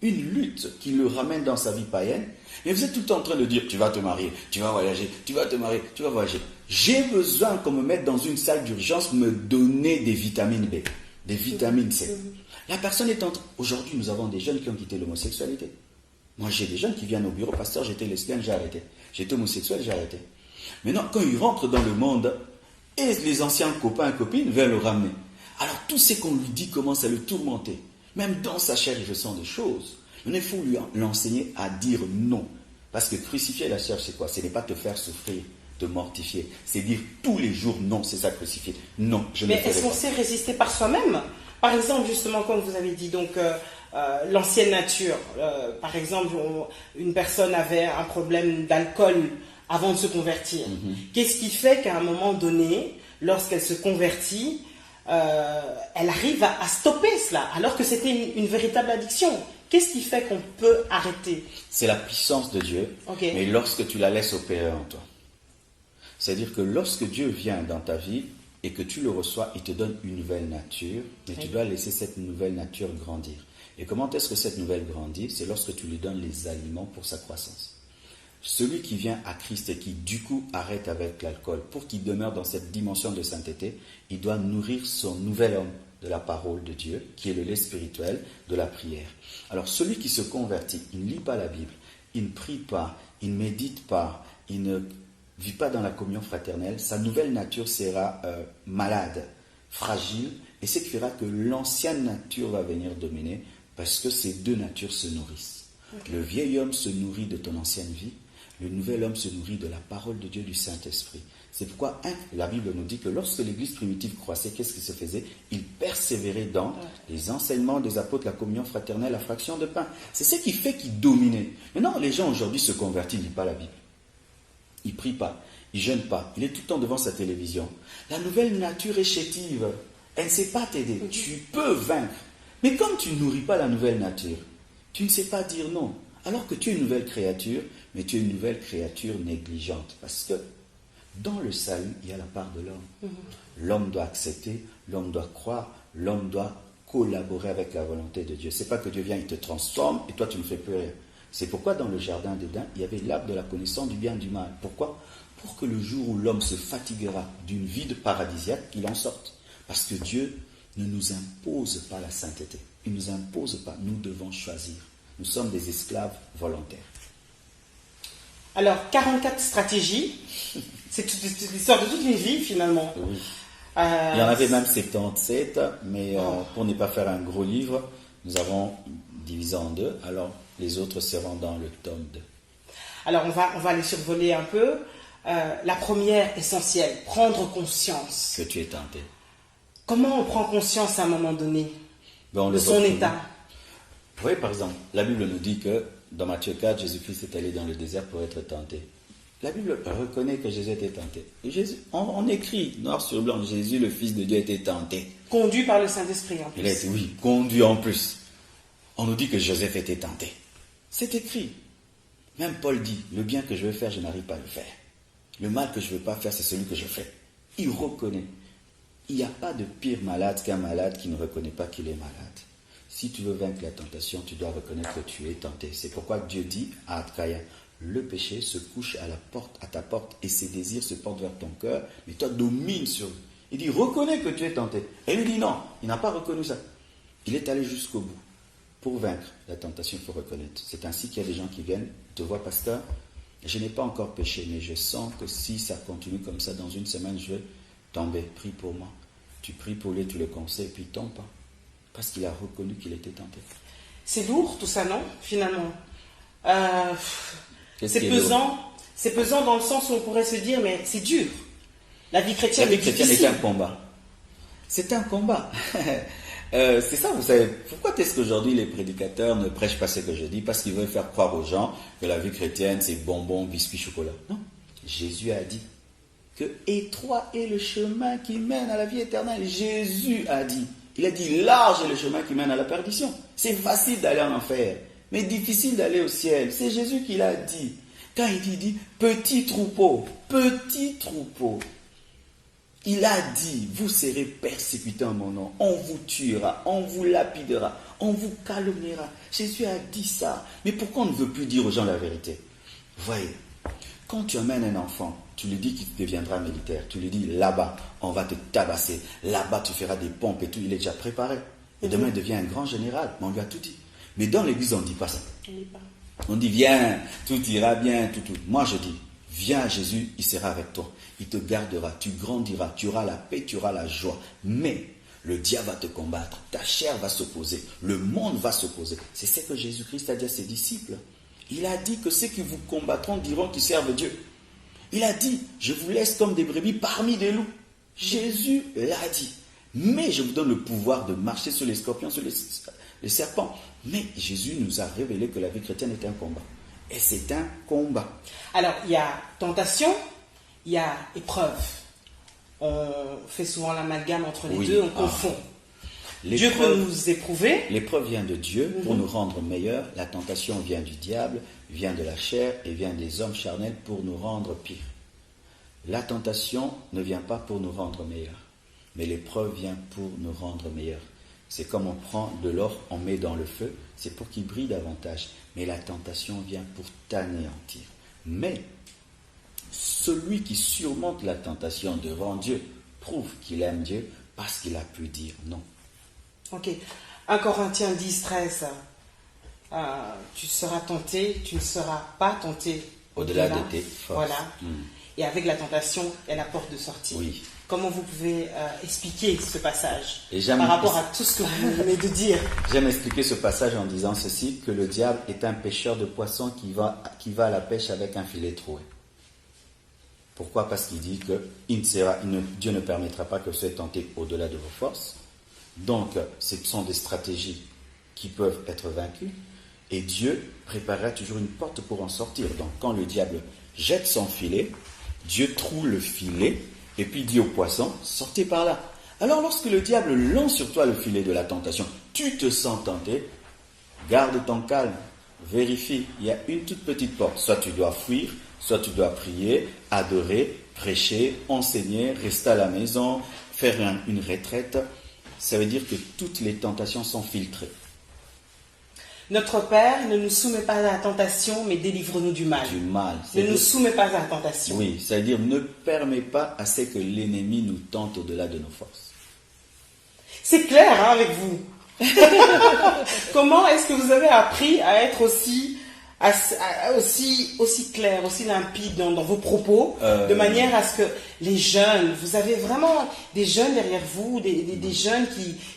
une lutte qui le ramène dans sa vie païenne. Et vous êtes tout le temps en train de dire, tu vas te marier, tu vas voyager, tu vas te marier, tu vas voyager. J'ai besoin qu'on me mette dans une salle d'urgence, me donner des vitamines B, des vitamines C. La personne est en train... Aujourd'hui, nous avons des jeunes qui ont quitté l'homosexualité. Moi, j'ai des jeunes qui viennent au bureau, pasteur, j'étais lesbienne, j'ai arrêté. J'étais homosexuel, j'ai arrêté. Maintenant, quand ils rentrent dans le monde, et les anciens copains et copines veulent le ramener. Alors, tout ce qu'on lui dit commence à le tourmenter. Même dans sa chair, il ressent des choses. Il faut lui l'enseigner à dire non. Parce que crucifier la chair, c'est quoi? Ce n'est pas te faire souffrir, te mortifier. C'est dire tous les jours non, c'est ça crucifier. Non, je ne le ferai pas. Mais est-ce qu'on sait résister par soi-même? Par exemple, justement, comme vous avez dit, donc l'ancienne nature. Par exemple, une personne avait un problème d'alcool avant de se convertir. Qu'est-ce qui fait qu'à un moment donné, lorsqu'elle se convertit, elle arrive à stopper cela, alors que c'était une véritable addiction? Qu'est-ce qui fait qu'on peut arrêter? C'est la puissance de Dieu, mais lorsque tu la laisses opérer en toi. C'est-à-dire que lorsque Dieu vient dans ta vie et que tu le reçois, il te donne une nouvelle nature, mais tu dois laisser cette nouvelle nature grandir. Et comment est-ce que cette nouvelle grandit? C'est lorsque tu lui donnes les aliments pour sa croissance. Celui qui vient à Christ et qui du coup arrête avec l'alcool, pour qu'il demeure dans cette dimension de sainteté, il doit nourrir son nouvel homme de la parole de Dieu, qui est le lait spirituel de la prière. Alors celui qui se convertit, il ne lit pas la Bible, il ne prie pas, il ne médite pas, il ne vit pas dans la communion fraternelle, sa nouvelle nature sera malade, fragile, et c'est ce qui fera que l'ancienne nature va venir dominer, parce que ces deux natures se nourrissent. Le vieil homme se nourrit de ton ancienne vie, le nouvel homme se nourrit de la parole de Dieu, du Saint-Esprit. C'est pourquoi la Bible nous dit que lorsque l'Église primitive croissait, qu'est-ce qui se faisait? Il persévérait dans les enseignements des apôtres, la communion fraternelle, la fraction de pain. C'est ce qui fait qu'il dominait. Maintenant, les gens aujourd'hui se convertissent, ils ne lisent pas la Bible. Ils ne prient pas, ils ne jeûnent pas. Il est tout le temps devant sa télévision. La nouvelle nature est chétive. Elle ne sait pas t'aider. Tu peux vaincre. Mais comme tu ne nourris pas la nouvelle nature, tu ne sais pas dire non. Alors que tu es une nouvelle créature, mais tu es une nouvelle créature négligente. Parce que dans le salut, il y a la part de l'homme. L'homme doit accepter, l'homme doit croire, l'homme doit collaborer avec la volonté de Dieu. Ce n'est pas que Dieu vient, il te transforme et toi tu ne fais plus rien. C'est pourquoi dans le jardin d'Éden, il y avait l'arbre de la connaissance du bien et du mal. Pourquoi? Pour que le jour où l'homme se fatiguera d'une vie de paradisiaque, qu'il en sorte. Parce que Dieu ne nous impose pas la sainteté. Il ne nous impose pas, nous devons choisir. Nous sommes des esclaves volontaires. Alors, 44 stratégies, c'est l'histoire de toute une vie finalement. Oui. Il y en avait même 77, mais pour ne pas faire un gros livre, nous avons divisé en deux. Alors, les autres seront dans le tome 2. Alors, on va les survoler un peu. La première, essentielle, prendre conscience. Que tu es tenté. Comment on prend conscience à un moment donné de son état? Oui, par exemple, la Bible nous dit que dans Matthieu 4, Jésus-Christ est allé dans le désert pour être tenté. La Bible reconnaît que Jésus était tenté. Et Jésus, on écrit noir sur blanc, Jésus, le Fils de Dieu, était tenté. Conduit par le Saint-Esprit en plus. Il a été, oui, conduit en plus. On nous dit que Joseph était tenté. C'est écrit. Même Paul dit, le bien que je veux faire, je n'arrive pas à le faire. Le mal que je ne veux pas faire, c'est celui que je fais. Il reconnaît. Il n'y a pas de pire malade qu'un malade qui ne reconnaît pas qu'il est malade. Si tu veux vaincre la tentation, tu dois reconnaître que tu es tenté. C'est pourquoi Dieu dit à Adkaya, le péché se couche à ta porte et ses désirs se portent vers ton cœur, mais toi domine sur lui. Il dit, reconnais que tu es tenté. Et lui dit non, il n'a pas reconnu ça. Il est allé jusqu'au bout. Pour vaincre la tentation, il faut reconnaître. C'est ainsi qu'il y a des gens qui viennent, te voient, pasteur, je n'ai pas encore péché, mais je sens que si ça continue comme ça, dans une semaine, je vais tomber. Prie pour moi. Tu pries pour lui, tu le conseilles, puis il tombe pas. Parce qu'il a reconnu qu'il était tenté. C'est lourd tout ça, non? Finalement. Qu'est-ce qui est pesant. lourd? C'est pesant dans le sens où on pourrait se dire, mais c'est dur. La vie chrétienne est est difficile. un combat. C'est un combat. C'est ça, vous savez. Pourquoi est-ce qu'aujourd'hui les prédicateurs ne prêchent pas ce que je dis? Parce qu'ils veulent faire croire aux gens que la vie chrétienne, c'est bonbons, biscuits, chocolat. Non. Jésus a dit que étroit est le chemin qui mène à la vie éternelle. Jésus a dit. Il a dit large est le chemin qui mène à la perdition. C'est facile d'aller en enfer, mais difficile d'aller au ciel. C'est Jésus qui l'a dit. Quand il dit petit troupeau, il a dit, vous serez persécutés en mon nom, on vous tuera, on vous lapidera, on vous calomniera. Jésus a dit ça. Mais pourquoi on ne veut plus dire aux gens la vérité? Voyez, quand tu amènes un enfant, tu lui dis qu'il deviendra militaire, tu lui dis là-bas, on va te tabasser, là-bas tu feras des pompes et tout, il est déjà préparé. Et demain il devient un grand général, mais on lui a tout dit. Mais dans l'église on ne dit pas ça. On dit viens, tout ira bien, tout. Moi je dis, viens à Jésus, il sera avec toi. Il te gardera, tu grandiras, tu auras la paix, tu auras la joie. Mais le diable va te combattre, ta chair va s'opposer, le monde va s'opposer. C'est ce que Jésus-Christ a dit à ses disciples. Il a dit que ceux qui vous combattront diront qu'ils servent Dieu. Il a dit, je vous laisse comme des brebis parmi des loups. Jésus l'a dit. Mais je vous donne le pouvoir de marcher sur les scorpions, sur les serpents. Mais Jésus nous a révélé que la vie chrétienne est un combat. Et c'est un combat. Alors, il y a tentation, il y a épreuve. On fait souvent l'amalgame entre les deux, on confond. Dieu peut nous éprouver. L'épreuve vient de Dieu pour nous rendre meilleurs. La tentation vient du diable, vient de la chair et vient des hommes charnels pour nous rendre pires. La tentation ne vient pas pour nous rendre meilleurs, mais l'épreuve vient pour nous rendre meilleurs. C'est comme on prend de l'or, on met dans le feu, c'est pour qu'il brille davantage. Mais la tentation vient pour t'anéantir. Mais celui qui surmonte la tentation devant Dieu prouve qu'il aime Dieu parce qu'il a pu dire non. Ok. 1 Corinthiens 10, 13. Tu seras tenté, tu ne seras pas tenté. Au-delà de tes forces. Voilà. Et avec la tentation, il y a la porte de sortie. Oui. Comment vous pouvez expliquer ce passage par rapport à tout ce que vous venez de dire? J'aime expliquer ce passage en disant ceci, que le diable est un pêcheur de poissons qui va à la pêche avec un filet troué. Pourquoi? Parce qu'il dit que Dieu ne permettra pas que vous soyez tentés au-delà de vos forces. Donc, ce sont des stratégies qui peuvent être vaincues. Et Dieu préparera toujours une porte pour en sortir. Donc, quand le diable jette son filet, Dieu troue le filet et puis dit au poisson, sortez par là. Alors, lorsque le diable lance sur toi le filet de la tentation, tu te sens tenté, garde ton calme, vérifie. Il y a une toute petite porte. Soit tu dois fuir, soit tu dois prier, adorer, prêcher, enseigner, rester à la maison, faire une retraite. Ça veut dire que toutes les tentations sont filtrées. Notre Père ne nous soumet pas à la tentation, mais délivre-nous du mal. Du mal. Ne nous soumet pas à la tentation. Oui, c'est-à-dire ne permet pas à ce que l'ennemi nous tente au-delà de nos forces. C'est clair avec vous. Comment est-ce que vous avez appris à être aussi clair, aussi limpide dans vos propos, de manière à ce que les jeunes, vous avez vraiment des jeunes derrière vous, des jeunes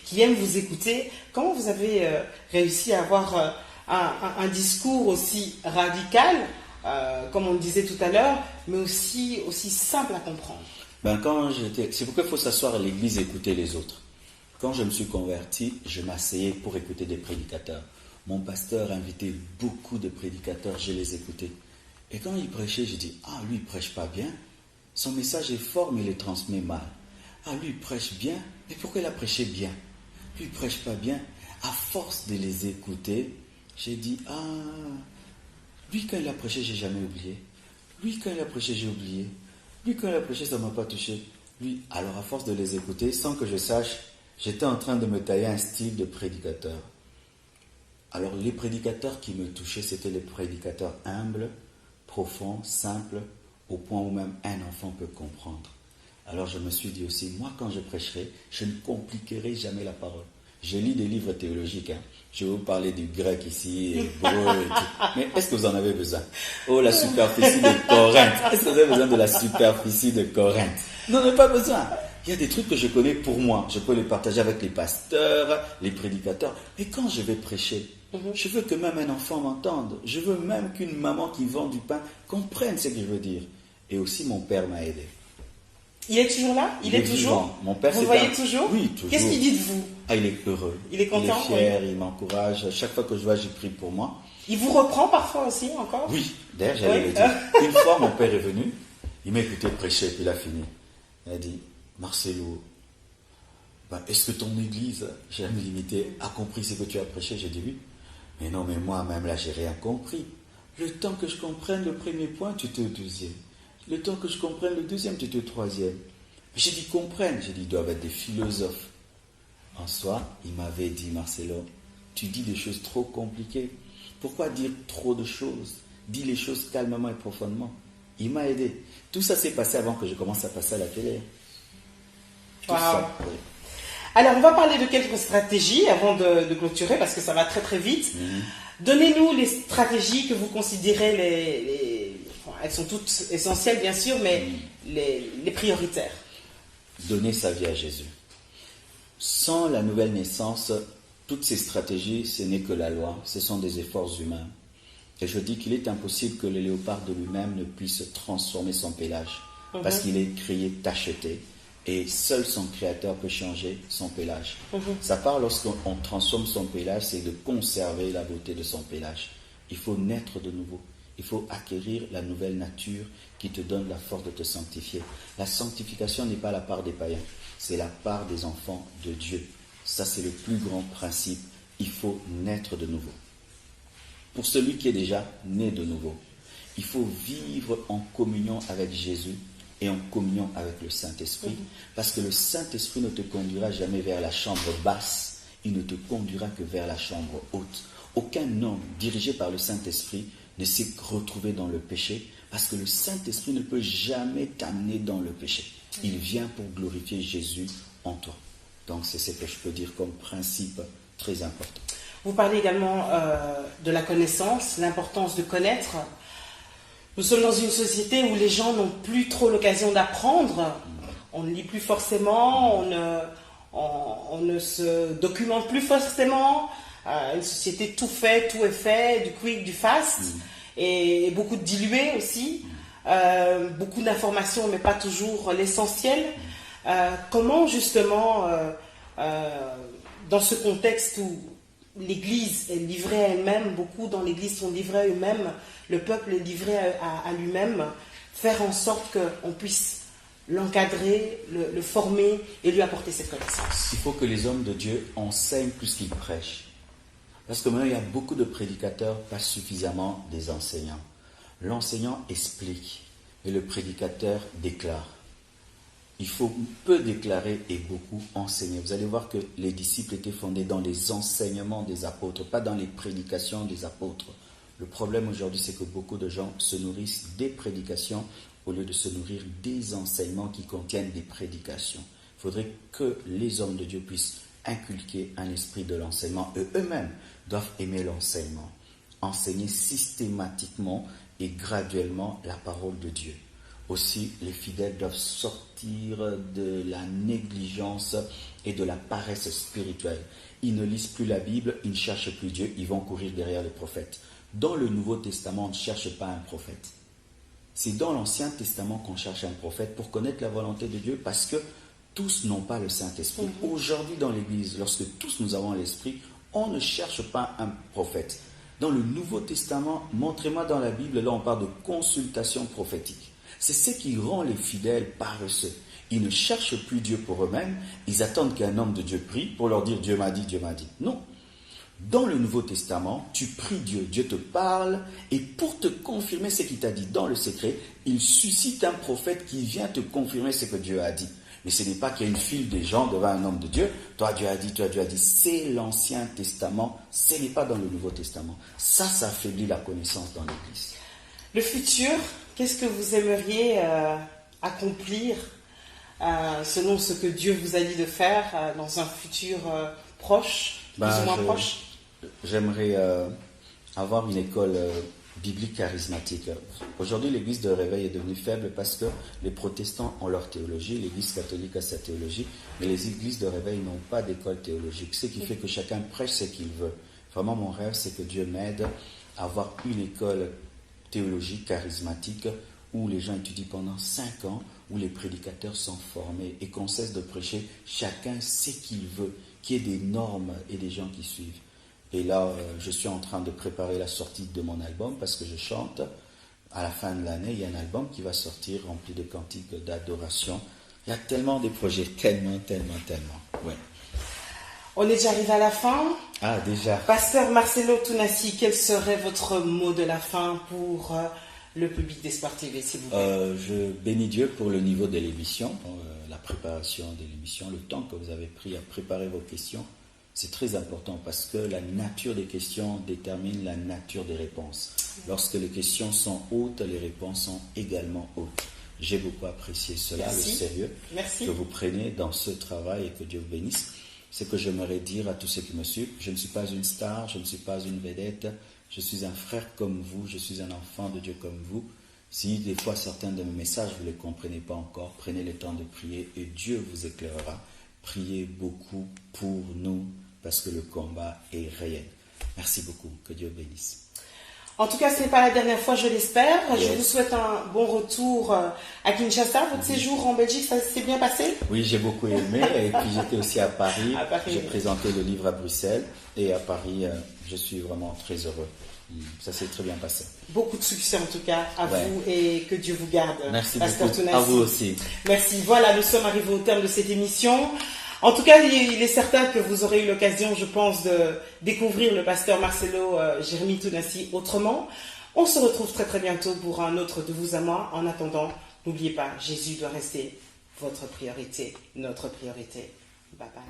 qui aiment vous écouter. Comment vous avez réussi à avoir un discours aussi radical, comme on le disait tout à l'heure, mais aussi simple à comprendre? C'est pourquoi il faut s'asseoir à l'église et écouter les autres. Quand je me suis converti, je m'asseyais pour écouter des prédicateurs. Mon pasteur invitait beaucoup de prédicateurs, je les écoutais. Et quand il prêchait, je dis, lui il prêche pas bien. Son message est fort, mais il le transmet mal. Lui il prêche bien, mais pourquoi il a prêché bien? Lui il prêche pas bien. À force de les écouter, j'ai dit, lui quand il a prêché, j'ai jamais oublié. Lui quand il a prêché, j'ai oublié. Lui quand il a prêché, ça m'a pas touché. Lui, alors à force de les écouter, sans que je sache, j'étais en train de me tailler un style de prédicateur. Alors les prédicateurs qui me touchaient, c'était les prédicateurs humbles, profonds, simples, au point où même un enfant peut comprendre. Alors je me suis dit aussi, moi quand je prêcherai, je ne compliquerai jamais la parole. Je lis des livres théologiques, hein. Je vais vous parler du grec ici, hébreu et tout. Mais est-ce que vous en avez besoin? Oh, la superficie de Corinthe. Est-ce que vous avez besoin de la superficie de Corinthe? Non, non, pas besoin. Il y a des trucs que je connais pour moi. Je peux les partager avec les pasteurs, les prédicateurs. Mais quand je vais prêcher, je veux que même un enfant m'entende. Je veux même qu'une maman qui vend du pain comprenne ce que je veux dire. Et aussi, mon père m'a aidé. Il est toujours là? Il est toujours vivant. Mon père, vous le voyez toujours? Oui, toujours. Qu'est-ce qu'il dit de vous? Ah, il est heureux. Il est content? Il est fier, oui. Il m'encourage. Chaque fois que je vois, je prie pour moi. Il vous reprend parfois aussi, encore? Oui, d'ailleurs, j'allais le dire. Une fois, mon père est venu, il m'a écouté prêcher, puis il a fini. Il a dit, Marcelo, est-ce que ton église, j'aime limiter, a compris ce que tu as prêché? J'ai dit oui. Mais non, mais moi-même, là, j'ai rien compris. Le temps que je comprenne le premier point, tu étais au deuxième. Le temps que je comprenne le deuxième, tu étais au troisième. J'ai dit comprenne. J'ai dit, ils doivent être des philosophes. En soi, il m'avait dit, Marcelo, tu dis des choses trop compliquées. Pourquoi dire trop de choses? Dis les choses calmement et profondément. Il m'a aidé. Tout ça s'est passé avant que je commence à passer à la télé. Tout ça, oui. Alors, on va parler de quelques stratégies avant de clôturer, parce que ça va très très vite. Donnez-nous les stratégies que vous considérez elles sont toutes essentielles, bien sûr, mais les prioritaires. Donner sa vie à Jésus. Sans la nouvelle naissance, toutes ces stratégies, ce n'est que la loi, ce sont des efforts humains. Et je dis qu'il est impossible que le léopard de lui-même ne puisse transformer son pelage, parce qu'il est créé tacheté, et seul son créateur peut changer son pelage. Ça part lorsqu'on transforme son pelage, c'est de conserver la beauté de son pelage. Il faut naître de nouveau. Il faut acquérir la nouvelle nature qui te donne la force de te sanctifier. La sanctification n'est pas la part des païens, c'est la part des enfants de Dieu. Ça, c'est le plus grand principe. Il faut naître de nouveau. Pour celui qui est déjà né de nouveau, il faut vivre en communion avec Jésus et en communion avec le Saint-Esprit, parce que le Saint-Esprit ne te conduira jamais vers la chambre basse, il ne te conduira que vers la chambre haute. Aucun homme dirigé par le Saint-Esprit ne s'est retrouvé dans le péché, parce que le Saint-Esprit ne peut jamais t'amener dans le péché. Il vient pour glorifier Jésus en toi. Donc c'est ce que je peux dire comme principe très important. Vous parlez également de la connaissance, l'importance de connaître. Nous sommes dans une société où les gens n'ont plus trop l'occasion d'apprendre. On ne lit plus forcément, on ne se documente plus forcément. Une société tout fait, tout est fait, du quick, du fast, et beaucoup de dilués aussi, beaucoup d'informations, mais pas toujours l'essentiel. Comment justement, dans ce contexte où l'Église est livrée à elle-même, beaucoup dans l'Église sont livrés à eux-mêmes, le peuple est livré à lui-même, faire en sorte qu'on puisse l'encadrer, le former et lui apporter cette connaissance. Il faut que les hommes de Dieu enseignent plus qu'ils prêchent. Parce que maintenant, il y a beaucoup de prédicateurs, pas suffisamment des enseignants. L'enseignant explique et le prédicateur déclare. Il faut peu déclarer et beaucoup enseigner. Vous allez voir que les disciples étaient fondés dans les enseignements des apôtres, pas dans les prédications des apôtres. Le problème aujourd'hui, c'est que beaucoup de gens se nourrissent des prédications au lieu de se nourrir des enseignements qui contiennent des prédications. Il faudrait que les hommes de Dieu puissent inculquer un esprit de l'enseignement. Eux-mêmes doivent aimer l'enseignement. Enseigner systématiquement et graduellement la parole de Dieu. Aussi, les fidèles doivent sortir de la négligence et de la paresse spirituelle. Ils ne lisent plus la Bible, ils ne cherchent plus Dieu, ils vont courir derrière les prophètes. Dans le Nouveau Testament, on ne cherche pas un prophète. C'est dans l'Ancien Testament qu'on cherche un prophète pour connaître la volonté de Dieu, parce que tous n'ont pas le Saint-Esprit. Aujourd'hui, dans l'Église, lorsque tous nous avons l'Esprit, on ne cherche pas un prophète. Dans le Nouveau Testament, montrez-moi dans la Bible, là on parle de consultation prophétique. C'est ce qui rend les fidèles paresseux. Ils ne cherchent plus Dieu pour eux-mêmes, ils attendent qu'un homme de Dieu prie pour leur dire « Dieu m'a dit, Dieu m'a dit ». Non. Dans le Nouveau Testament, tu pries Dieu, Dieu te parle, et pour te confirmer ce qu'il t'a dit dans le secret, il suscite un prophète qui vient te confirmer ce que Dieu a dit. Mais ce n'est pas qu'il y a une file des gens devant un homme de Dieu. Toi, Dieu a dit, c'est l'Ancien Testament, ce n'est pas dans le Nouveau Testament. Ça affaiblit la connaissance dans l'Église. Le futur, qu'est-ce que vous aimeriez accomplir selon ce que Dieu vous a dit de faire dans un futur proche, plus ou moins proche? J'aimerais avoir une école biblique charismatique. Aujourd'hui, l'église de réveil est devenue faible parce que les protestants ont leur théologie, l'église catholique a sa théologie, mais les églises de réveil n'ont pas d'école théologique, ce qui fait que chacun prêche ce qu'il veut. Vraiment, mon rêve, c'est que Dieu m'aide à avoir une école théologique charismatique où les gens étudient pendant 5 ans, où les prédicateurs sont formés et qu'on cesse de prêcher chacun ce qu'il veut, qu'il y ait des normes et des gens qui suivent. Et là, je suis en train de préparer la sortie de mon album parce que je chante. À la fin de l'année, il y a un album qui va sortir rempli de cantiques d'adoration. Il y a tellement de projets, tellement. Ouais. On est déjà arrivé à la fin. Ah, déjà. Pasteur Marcelo Tounassi, quel serait votre mot de la fin pour le public d'Espoir TV, s'il vous plaît? Je bénis Dieu pour le niveau de l'émission, la préparation de l'émission, le temps que vous avez pris à préparer vos questions. C'est très important parce que la nature des questions détermine la nature des réponses. Lorsque les questions sont hautes, les réponses sont également hautes. J'ai beaucoup apprécié cela, Merci. le sérieux Merci. que vous prenez dans ce travail et que Dieu vous bénisse. C'est que j'aimerais dire à tous ceux qui me suivent, je ne suis pas une star, je ne suis pas une vedette, je suis un frère comme vous, je suis un enfant de Dieu comme vous. Si des fois certains de mes messages vous ne les comprenez pas encore, prenez le temps de prier et Dieu vous éclairera. Priez beaucoup pour nous parce que le combat est réel. Merci beaucoup, que Dieu bénisse. En tout cas, ce n'est pas la dernière fois, je l'espère. Yes. Je vous souhaite un bon retour à Kinshasa. Votre séjour en Belgique, ça s'est bien passé? Oui, j'ai beaucoup aimé. Et puis j'étais aussi à Paris. À Paris. J'ai présenté le livre à Bruxelles. Et à Paris, je suis vraiment très heureux. Ça s'est très bien passé. Beaucoup de succès en tout cas à Ouais. vous et que Dieu vous garde. Merci Pasteur beaucoup. Tounassi. À vous aussi. Merci. Voilà, nous sommes arrivés au terme de cette émission. En tout cas, il est certain que vous aurez eu l'occasion, je pense, de découvrir le pasteur Marcelo Jérémie Tounassi autrement. On se retrouve très très bientôt pour un autre De vous à moi. En attendant, n'oubliez pas, Jésus doit rester votre priorité, notre priorité. Bye bye.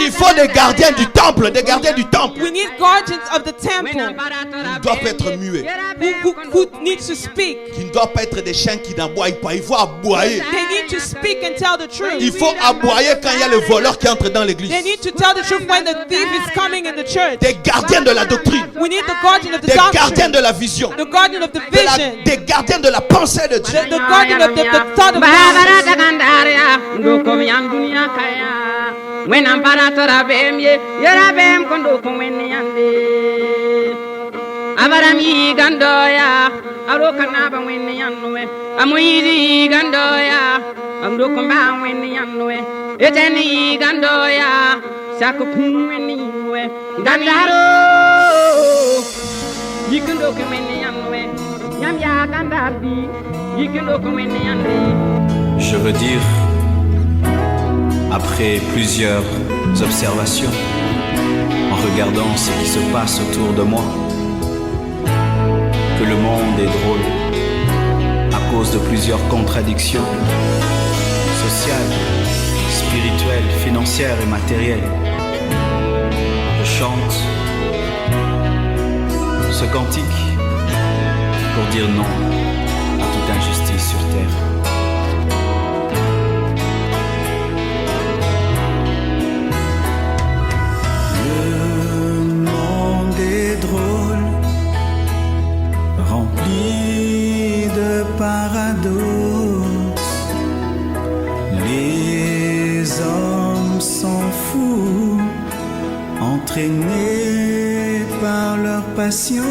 Il faut des gardiens du temple, des gardiens du temple. We need guardians of the temple Ils doivent être muets. who need to speak. Qui ne doivent pas être des chiens qui n'aboient pas. Il faut aboyer. They need to speak and tell the truth. Il faut aboyer quand il y a le voleur qui entre dans l'église. They need to tell the truth when the thief is coming in the church. Des gardiens de la doctrine. We need the guardian of the Des gardiens doctrine, de la vision. the guardian of the vision, Des gardiens de la pensée de Dieu. the guardian of the thought of God. When I'm paratora bem ye, yera bem kondo kumweni ande. Abarami gandoya, aroka naba weni yanwe. Amuiri gandoya, amrokumba weni yanwe. Eteni gandoya, sakupun weni we. Gandaro, yikundo kumweni yanwe. Yamya gandabi, yikundo kumweni yande. Je veux dire, après plusieurs observations, en regardant ce qui se passe autour de moi, que le monde est drôle à cause de plusieurs contradictions sociales, spirituelles, financières et matérielles. Je chante ce cantique pour dire non à toute injustice sur terre. Rempli de paradoxes, les hommes s'en foutent, entraînés par leur passion.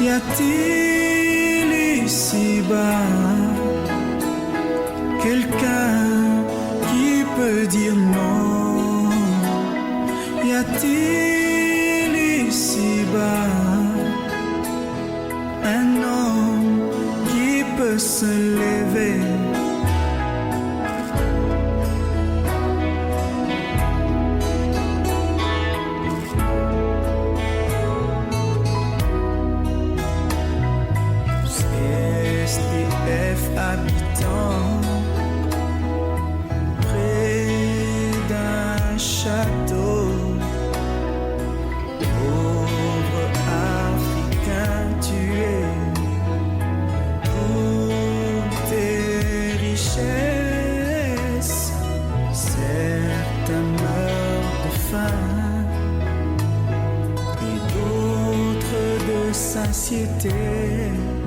Y a-t-il ici-bas quelqu'un qui peut dire non? Y a-t-il ici-bas un homme qui peut se lever société.